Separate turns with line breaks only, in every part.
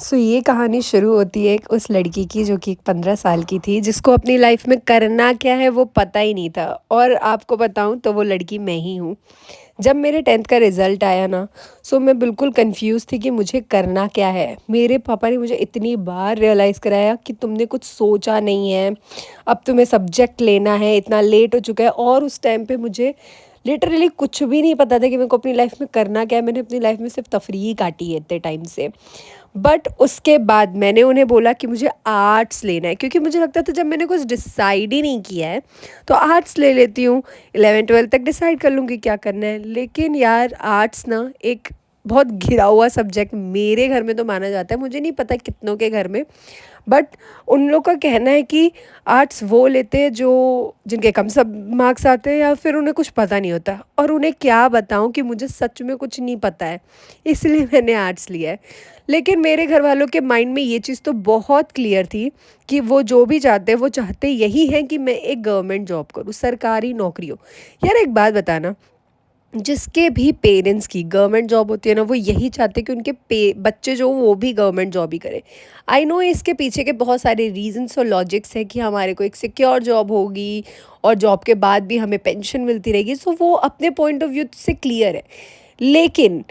ये कहानी शुरू होती है एक उस लड़की की जो कि 15 साल की थी, जिसको अपनी लाइफ में करना क्या है वो पता ही नहीं था। और आपको बताऊँ तो वो लड़की मैं ही हूँ। जब मेरे 10th का रिज़ल्ट आया ना, मैं बिल्कुल कन्फ्यूज़ थी कि मुझे करना क्या है। मेरे पापा ने मुझे इतनी बार रियलाइज़ कराया कि तुमने कुछ सोचा नहीं है, अब तुम्हें सब्जेक्ट लेना है, इतना लेट हो चुका है। और उस टाइम पे मुझे लिटरली कुछ भी नहीं पता था कि मेरे को अपनी लाइफ में करना क्या है। मैंने अपनी लाइफ में सिर्फ तफरीही काटी है इतने टाइम से। बट उसके बाद मैंने उन्हें बोला कि मुझे आर्ट्स लेना है, क्योंकि मुझे लगता था जब मैंने कुछ डिसाइड ही नहीं किया है तो आर्ट्स ले लेती हूँ। 11th 12th तक डिसाइड कर लूँगी क्या करना है। लेकिन यार आर्ट्स ना एक बहुत घिरा हुआ सब्जेक्ट मेरे घर में तो माना जाता है, मुझे नहीं पता कितनों के घर में। बट उन लोग का कहना है कि आर्ट्स वो लेते हैं जो जिनके कम सब मार्क्स आते हैं या फिर उन्हें कुछ पता नहीं होता। और उन्हें क्या बताऊं कि मुझे सच में कुछ नहीं पता है, इसलिए मैंने आर्ट्स लिया है। लेकिन मेरे घर वालों के माइंड में ये चीज़ तो बहुत क्लियर थी कि वो जो भी चाहते हैं वो चाहते यही हैं कि मैं एक गवर्नमेंट जॉब करूँ, सरकारी नौकरी हो। यार एक बात बताना, जिसके भी पेरेंट्स की गवर्नमेंट जॉब होती है ना, वो यही चाहते हैं कि उनके पे बच्चे जो वो भी गवर्नमेंट जॉब ही करें। आई नो इसके पीछे के बहुत सारे रीजंस और लॉजिक्स है कि हमारे को एक सिक्योर जॉब होगी और जॉब के बाद भी हमें पेंशन मिलती रहेगी। वो अपने पॉइंट ऑफ व्यू से क्लियर है। लेकिन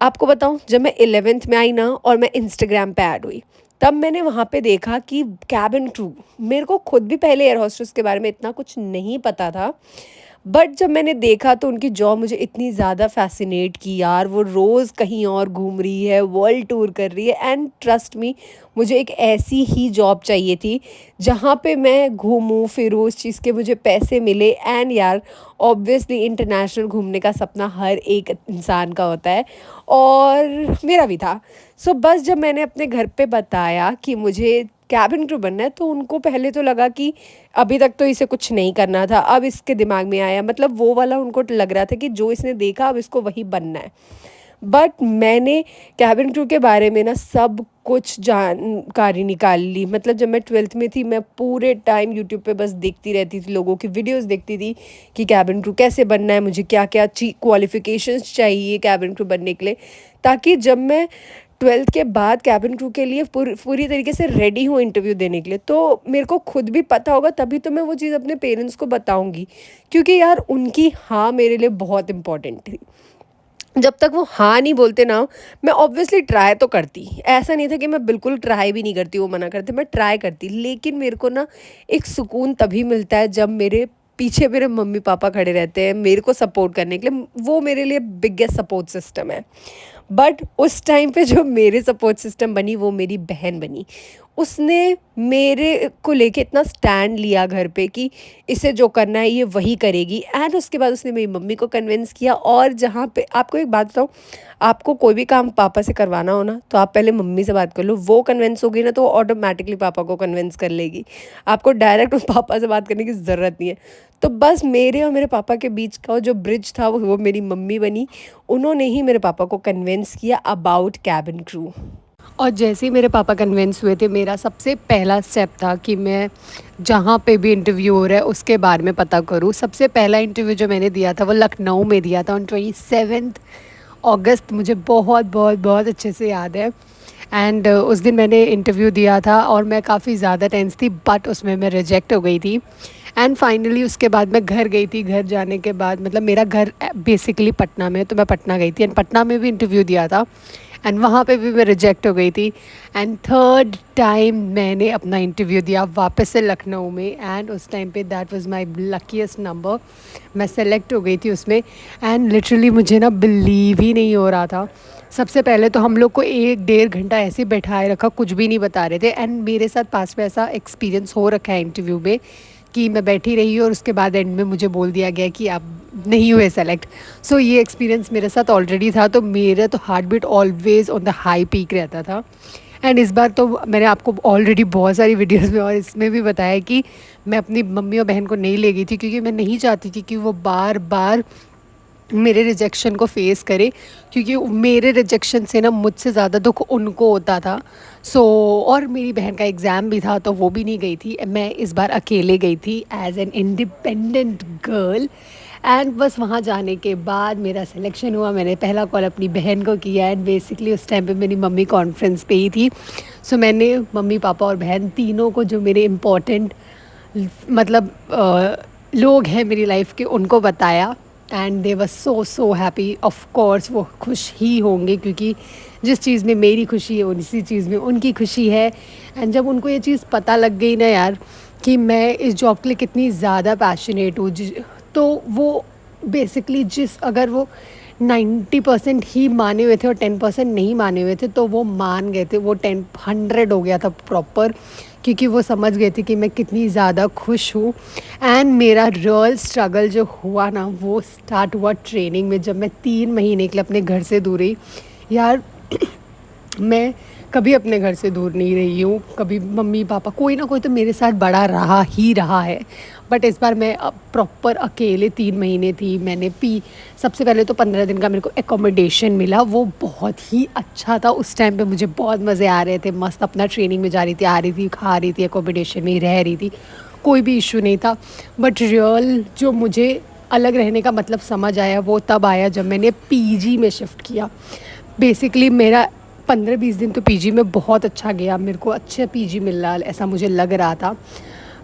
आपको बताऊं, जब मैं 11th में आई ना और मैं इंस्टाग्राम पे ऐड हुई, तब मैंने वहाँ पे देखा कि कैबिन क्रू, मेरे को खुद भी पहले एयर होस्टेस के बारे में इतना कुछ नहीं पता था। बट जब मैंने देखा तो उनकी जॉब मुझे इतनी ज़्यादा फ़ैसिनेट की यार। वो रोज़ कहीं और घूम रही है, वर्ल्ड टूर कर रही है। एंड ट्रस्ट मी, मुझे एक ऐसी ही जॉब चाहिए थी जहाँ पे मैं घूमूं फिरूं, उस चीज़ के मुझे पैसे मिले। एंड यार ऑब्वियसली इंटरनेशनल घूमने का सपना हर एक इंसान का होता है, और मेरा भी था। बस जब मैंने अपने घर पे बताया कि मुझे कैबिन क्रू बनना है, तो उनको पहले तो लगा कि अभी तक तो इसे कुछ नहीं करना था, अब इसके दिमाग में आया, मतलब वो वाला उनको लग रहा था कि जो इसने देखा अब इसको वही बनना है। बट मैंने कैबिन क्रू के बारे में ना सब कुछ जानकारी निकाल ली। मतलब जब मैं 12th में थी, मैं पूरे टाइम यूट्यूब पे बस देखती रहती थी, लोगों की वीडियोस देखती थी कि कैबिन क्रू कैसे बनना है, मुझे क्या क्या क्वालिफ़िकेशंस चाहिए कैबिन क्रू बनने के लिए, ताकि जब मैं 12th के बाद कैबिन क्रू के लिए पूरी तरीके से रेडी हूँ इंटरव्यू देने के लिए, तो मेरे को खुद भी पता होगा, तभी तो मैं वो चीज़ अपने पेरेंट्स को बताऊँगी। क्योंकि यार उनकी हाँ मेरे लिए बहुत इम्पोर्टेंट थी। जब तक वो हाँ नहीं बोलते ना, मैं ऑब्वियसली ट्राई तो करती। ऐसा नहीं था कि मैं बिल्कुल ट्राई भी नहीं करती, वो मना करते मैं ट्राई करती। लेकिन मेरे को ना एक सुकून तभी मिलता है जब मेरे पीछे मेरे मम्मी पापा खड़े रहते हैं मेरे को सपोर्ट करने के लिए। वो मेरे लिए बिगेस्ट सपोर्ट सिस्टम है। बट उस टाइम पे जो मेरे सपोर्ट सिस्टम बनी वो मेरी बहन बनी। उसने मेरे को लेके इतना स्टैंड लिया घर पे कि इसे जो करना है ये वही करेगी। एंड उसके बाद उसने मेरी मम्मी को कन्विंस किया। और जहाँ पे आपको एक बात बताऊँ, आपको कोई भी काम पापा से करवाना हो ना, तो आप पहले मम्मी से बात कर लो। वो कन्विंस होगी ना तो वो ऑटोमेटिकली पापा को कन्विंस कर लेगी। आपको डायरेक्ट उस पापा से बात करने की ज़रूरत नहीं है। तो बस मेरे और मेरे पापा के बीच का जो ब्रिज था वो मेरी मम्मी बनी। उन्होंने ही मेरे पापा को कन्विंस किया अबाउट कैबिन क्रू। और जैसे ही मेरे पापा कन्विंस हुए थे, मेरा सबसे पहला स्टेप था कि मैं जहाँ पे भी इंटरव्यू हो रहा है उसके बारे में पता करूँ। सबसे पहला इंटरव्यू जो मैंने दिया था वो लखनऊ में दिया था ऑन 27 अगस्त। मुझे बहुत बहुत बहुत अच्छे से याद है। एंड उस दिन मैंने इंटरव्यू दिया था और मैं काफ़ी ज़्यादा टेंस थी, बट उसमें मैं रिजेक्ट हो गई थी। एंड फाइनली उसके बाद मैं घर गई थी। घर जाने के बाद, मतलब मेरा घर बेसिकली पटना में है, तो मैं पटना गई थी एंड पटना में भी इंटरव्यू दिया था। एंड वहाँ पे भी मैं रिजेक्ट हो गई थी। एंड थर्ड टाइम मैंने अपना इंटरव्यू दिया वापस से लखनऊ में। एंड उस टाइम पे that was my luckiest number, मैं सेलेक्ट हो गई थी उसमें। एंड लिटरली मुझे ना बिलीव ही नहीं हो रहा था। सबसे पहले तो हम लोग को 1 डेढ़ घंटा ऐसे बैठाए रखा, कुछ भी नहीं बता रहे थे। एंड मेरे साथ पास में ऐसा एक्सपीरियंस हो रखा है इंटरव्यू में कि मैं बैठी रही और उसके बाद एंड में मुझे बोल दिया गया कि आप नहीं हुए सेलेक्ट। ये एक्सपीरियंस मेरे साथ ऑलरेडी था, तो मेरा तो heart beat always on the high peak रहता था। एंड इस बार तो मैंने आपको ऑलरेडी बहुत सारी वीडियोस में और इसमें भी बताया कि मैं अपनी मम्मी और बहन को नहीं ले गई थी, क्योंकि मैं नहीं चाहती थी कि वो बार बार मेरे रिजेक्शन को फेस करे, क्योंकि मेरे रिजेक्शन से ना मुझसे ज़्यादा दुख उनको होता था। और मेरी बहन का एग्ज़ाम भी था तो वो भी नहीं गई थी। मैं इस बार अकेले गई थी as an independent girl. And बस वहाँ जाने के बाद मेरा सिलेक्शन हुआ। मैंने पहला कॉल अपनी बहन को किया एंड बेसिकली उस टाइम पे मेरी मम्मी कॉन्फ्रेंस पे ही थी। सो मैंने मम्मी पापा और बहन तीनों को, जो मेरे इम्पोर्टेंट मतलब लोग हैं मेरी लाइफ के, उनको बताया and they were so so happy. Of course वो खुश ही होंगे क्योंकि जिस चीज़ में मेरी खुशी है उसी चीज़ में उनकी खुशी है। एंड जब उनको ये चीज़ पता लग गई ना यार कि मैं इस जॉब के लिए कितनी ज़्यादा पैशनेट हूँ, तो वो बेसिकली अगर वो 90% ही माने हुए थे और 10% नहीं माने हुए थे, तो वो मान गए थे। वो 100 हो गया था प्रॉपर, क्योंकि वो समझ गए थे कि मैं कितनी ज़्यादा खुश हूँ। एंड मेरा रियल स्ट्रगल जो हुआ ना, वो स्टार्ट हुआ ट्रेनिंग में, जब मैं 3 महीने के लिए अपने घर से दूर रही। यार मैं कभी अपने घर से दूर नहीं रही हूँ, कभी मम्मी पापा कोई ना कोई तो मेरे साथ बड़ा रहा ही रहा है। बट इस बार मैं प्रॉपर अकेले 3 महीने थी। मैंने सबसे पहले तो 15 दिन का मेरे को एकोमोडेशन मिला, वो बहुत ही अच्छा था। उस टाइम पे मुझे बहुत मज़े आ रहे थे, मस्त अपना ट्रेनिंग में जा रही थी, आ रही थी, खा रही थी, एकोमोडेशन में ही रह रही थी, कोई भी इशू नहीं था। बट रियल जो मुझे अलग रहने का मतलब समझ आया वो तब आया जब मैंने पीजी में शिफ्ट किया। बेसिकली मेरा 15-20 दिन तो पीजी में बहुत अच्छा गया, मेरे को अच्छा पीजी मिल रहा ऐसा मुझे लग रहा था।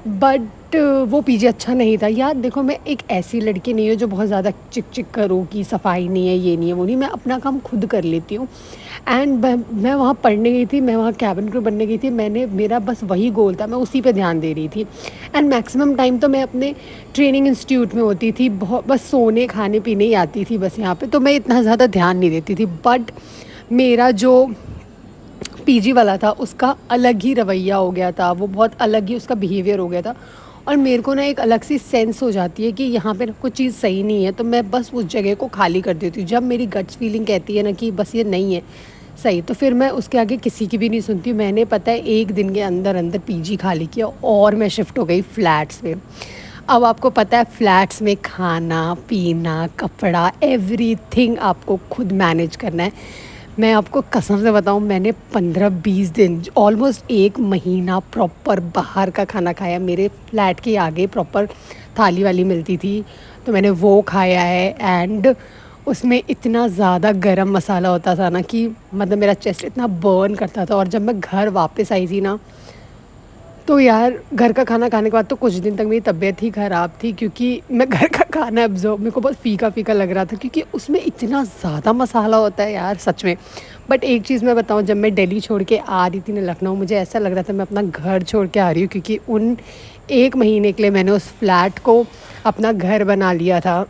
बट वो पीजी अच्छा नहीं था। यार देखो, मैं एक ऐसी लड़की नहीं हूँ जो बहुत ज़्यादा चिक चिक करूँ कि सफाई नहीं है, ये नहीं है, वो नहीं। मैं अपना काम खुद कर लेती हूँ। एंड मैं वहाँ पढ़ने गई थी, मैं वहाँ कैबिन क्रू बनने गई थी। मेरा बस वही गोल था, मैं उसी पे ध्यान दे रही थी। एंड मैक्सिमम टाइम तो मैं अपने ट्रेनिंग इंस्टीट्यूट में होती थी, बहुत बस सोने खाने पीने ही आती थी बस यहाँ पे, तो मैं इतना ज़्यादा ध्यान नहीं देती थी। बट मेरा जो पीजी वाला था उसका अलग ही रवैया हो गया था, वो बहुत अलग ही उसका बिहेवियर हो गया था। और मेरे को ना एक अलग सी सेंस हो जाती है कि यहाँ पे कुछ चीज़ सही नहीं है, तो मैं बस उस जगह को खाली कर देती हूँ। जब मेरी गट्स फीलिंग कहती है ना कि बस ये नहीं है सही, तो फिर मैं उसके आगे किसी की भी नहीं सुनती हूँ। मैंने पता है 1 दिन के अंदर अंदर पीजी खाली किया और मैं शिफ्ट हो गई फ्लैट्स में। अब आपको पता है फ्लैट्स में खाना पीना कपड़ा एवरीथिंग आपको खुद मैनेज करना है। मैं आपको कसम से बताऊं, मैंने 15-20 दिन ऑलमोस्ट 1 महीना प्रॉपर बाहर का खाना खाया। मेरे फ्लैट के आगे प्रॉपर थाली वाली मिलती थी, तो मैंने वो खाया है। एंड उसमें इतना ज़्यादा गरम मसाला होता था ना कि मतलब मेरा चेस्ट इतना बर्न करता था। और जब मैं घर वापस आई थी ना, तो यार घर का खाना खाने के बाद तो कुछ दिन तक मेरी तबीयत ही ख़राब थी, क्योंकि मैं घर का खाना एब्जॉर्ब, मेरे को बहुत फीका फीका लग रहा था, क्योंकि उसमें इतना ज़्यादा मसाला होता है यार सच में। बट एक चीज़ मैं बताऊं, जब मैं दिल्ली छोड़ के आ रही थी ना लखनऊ, मुझे ऐसा लग रहा था मैं अपना घर छोड़ के आ रही हूँ, क्योंकि उन 1 महीने के लिए मैंने उस फ्लैट को अपना घर बना लिया था।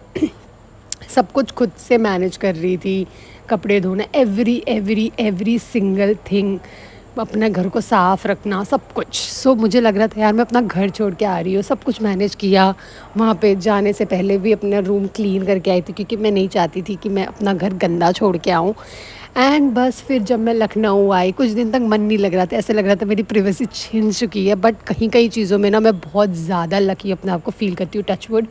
सब कुछ खुद से मैनेज कर रही थी, कपड़े धोना, every every every single thing, अपना घर को साफ़ रखना, सब कुछ। सो मुझे लग रहा था यार मैं अपना घर छोड़ के आ रही हूँ, सब कुछ मैनेज किया। वहाँ पे जाने से पहले भी अपना रूम क्लीन करके आई थी, क्योंकि मैं नहीं चाहती थी कि मैं अपना घर गंदा छोड़ के आऊँ। एंड बस फिर जब मैं लखनऊ आई, कुछ दिन तक मन नहीं लग रहा था, ऐसे लग रहा था मेरी प्राइवेसी छीन चुकी है। बट कहीं कहीं चीज़ों में ना मैं बहुत ज़्यादा लकी अपने आप को फ़ील करती हूँ, टचवुड,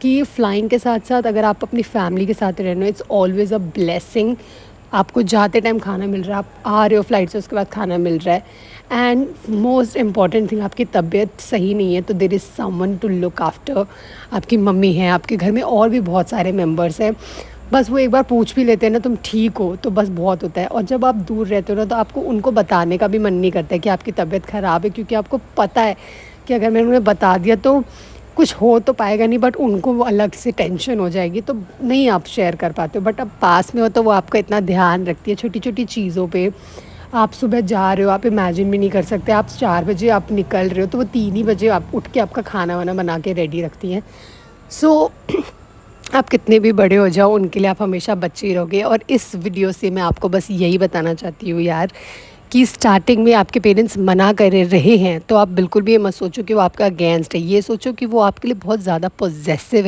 कि फ्लाइंग के साथ साथ अगर आप अपनी फैमिली के साथ रह रहे हो, इट्स ऑलवेज़ अ ब्लेसिंग। आपको जाते टाइम खाना मिल रहा है, आप आ रहे हो फ्लाइट से, उसके बाद खाना मिल रहा है। एंड मोस्ट इम्पॉर्टेंट थिंग, आपकी तबीयत सही नहीं है तो there is someone to look after. आपकी मम्मी है, आपके घर में और भी बहुत सारे मेम्बर्स हैं, बस वो एक बार पूछ भी लेते हैं ना तुम ठीक हो, तो बस बहुत होता है। और जब आप दूर रहते हो ना, तो आपको उनको बताने का भी मन नहीं करता है कि आपकी तबीयत ख़राब है, क्योंकि आपको पता है कि अगर मैंने उन्हें बता दिया तो कुछ हो तो पाएगा नहीं, बट उनको वो अलग से टेंशन हो जाएगी, तो नहीं आप शेयर कर पाते हो। बट अब पास में हो तो वो आपका इतना ध्यान रखती है छोटी छोटी चीज़ों पे। आप सुबह जा रहे हो, आप इमेजिन भी नहीं कर सकते, आप 4 बजे आप निकल रहे हो तो वो 3 ही बजे आप उठ के आपका खाना वाना बना के रेडी रखती हैं। सो आप कितने भी बड़े हो जाओ, उनके लिए आप हमेशा बच्चे ही रहोगे। और इस वीडियो से मैं आपको बस यही बताना चाहती हूँ यार, कि स्टार्टिंग में आपके पेरेंट्स मना कर रहे हैं तो आप बिल्कुल भी ये मत सोचो कि वो आपका अगेंस्ट है, ये सोचो कि वो आपके लिए बहुत ज़्यादा पॉजेसिव है।